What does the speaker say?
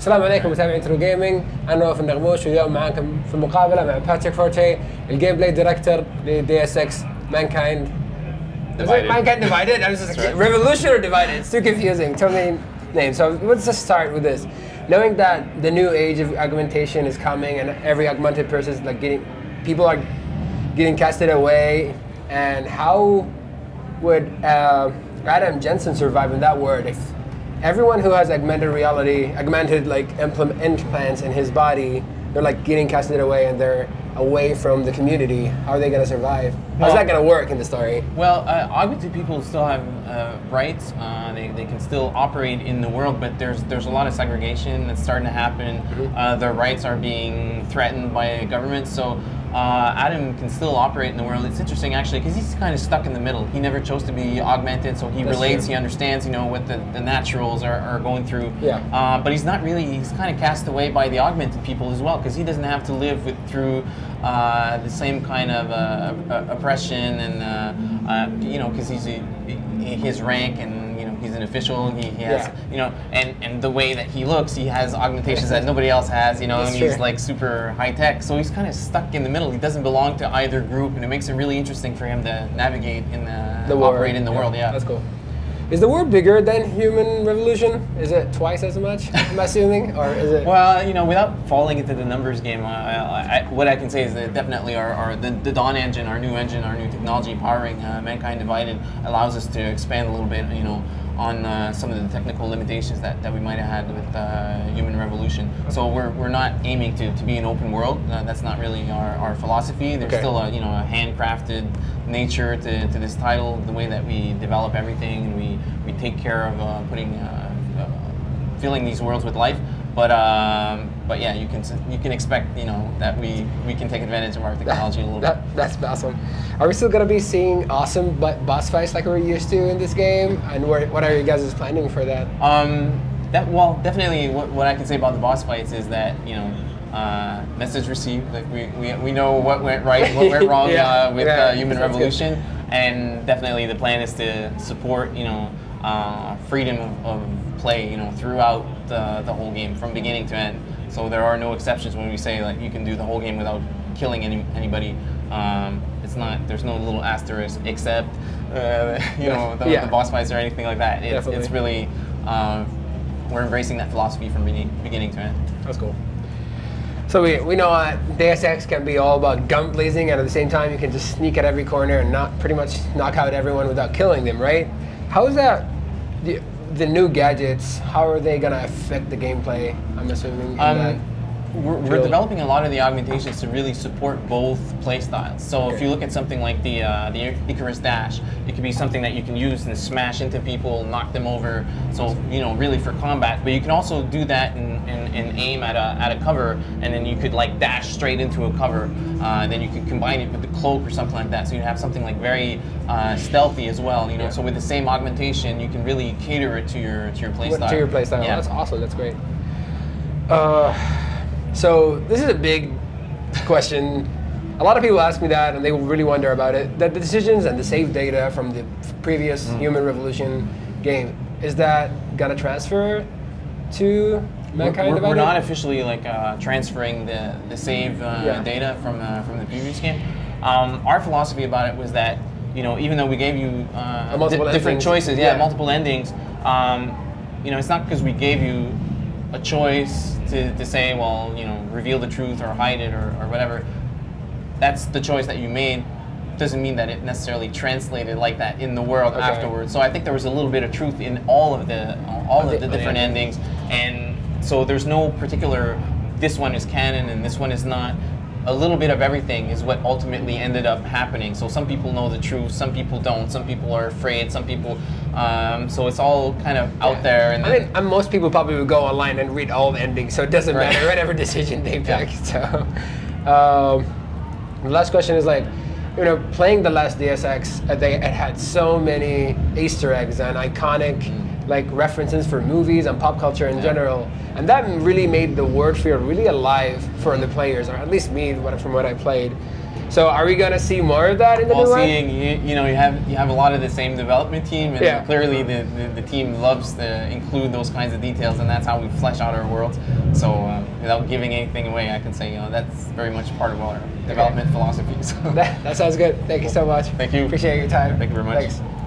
السلام عليكم متابعين ترو جيمنج، انا نواف النغموش، واليوم معاكم في المقابله مع باتريك فورتي، الجيمبلاي دايركتور لديوس اكس Mankind Divided. I'm just like, Revolution or Divided? It's too confusing. Too many names. So let's just start with this. Knowing that the new age of augmentation is coming, and every augmented person is like people are getting casted away, and how would Adam Jensen survive in that world if everyone who has augmented like implants in his body, they're like getting casted away and they're away from the community? How are they going to survive? How's that going to work in the story? Well, augmented people still have rights. They can still operate in the world, but there's a lot of segregation that's starting to happen. Their rights are being threatened by government. So Adam can still operate in the world. It's interesting actually because he's kind of stuck in the middle. He never chose to be augmented, so he relates, he understands, you know, what the naturals are going through. Yeah. But he's not really, he's kind of cast away by the augmented people as well, because he doesn't have to live through the same kind of oppression and, you know, because he's his rank and, you know, he's an official, he has, you know, and the way that he looks, he has augmentations that nobody else has, you know, and he's like super high tech, so he's kind of stuck in the middle. He doesn't belong to either group, and it makes it really interesting for him to navigate in the operate in the world. Yeah, that's cool. Is the world bigger than Human Revolution? Is it twice as much, I'm assuming, or is it? Well, you know, without falling into the numbers game, what I can say is that definitely the Dawn engine, our new technology powering Mankind Divided, allows us to expand a little bit, you know, on some of the technical limitations that we might have had with Human Revolution. So we're not aiming to be an open world. That's not really our philosophy. There's still a, you know, a handcrafted nature to this title, the way that we develop everything and we take care of filling these worlds with life. But yeah, you can expect, you know, that we can take advantage of our technology a little bit. That's awesome. Are we still gonna be seeing awesome boss fights like we're used to in this game? And what are you guys planning for that? Well, definitely. What I can say about the boss fights is that, you know, message received. Like we know what went right, what went wrong with Human Revolution, and definitely the plan is to support, you know, freedom of play, you know, throughout the whole game from beginning to end. So there are no exceptions when we say like you can do the whole game without killing anybody. It's not, there's no little asterisk except you know, the boss fights or anything like that. It's really we're embracing that philosophy from beginning to end. That's cool. So we know Deus Ex can be all about gun blazing, and at the same time you can just sneak at every corner and pretty much knock out everyone without killing them, right? How is that? The new gadgets, how are they going to affect the gameplay, I'm assuming? We're developing a lot of the augmentations to really support both play styles. So if you look at something like the Icarus Dash, it could be something that you can use and smash into people, knock them over, so, you know, really for combat. But you can also do that and aim at a cover, and then you could like dash straight into a cover. Then you could combine it with the cloak or something like that, so you have something like very stealthy as well, you know. So with the same augmentation, you can really cater it to your play style. To your play style. Yeah. That's awesome. That's great. So this is a big question. A lot of people ask me that, and they really wonder about it. That the decisions and the save data from the previous Human Revolution game, is that gonna transfer to Mankind Divided? We're not officially like transferring the save data from the previous game. Our philosophy about it was that, you know, even though we gave you different choices, multiple endings, you know, it's not because we gave you a choice to say, well, you know, reveal the truth or hide it or whatever. That's the choice that you made. Doesn't mean that it necessarily translated like that in the world afterwards. So I think there was a little bit of truth in all of the different endings, and so there's no particular, this one is canon and this one is not. A little bit of everything is what ultimately ended up happening. So some people know the truth, some people don't, some people are afraid, some people, so it's all kind of out there. And I mean, most people probably would go online and read all the endings, so it doesn't matter whatever decision they pick. So, the last question is like, you know, playing the last Deus Ex, it had so many Easter eggs and iconic like references for movies and pop culture in general, and that really made the world feel really alive for the players, or at least me from what I played. So are we going to see more of that in the new one? You know, you have a lot of the same development team, and clearly the team loves to include those kinds of details, and that's how we flesh out our worlds. So without giving anything away, I can say, you know, that's very much part of our development philosophy. So. That sounds good. Thank you so much. Thank you. Appreciate your time. Thank you very much. Thanks.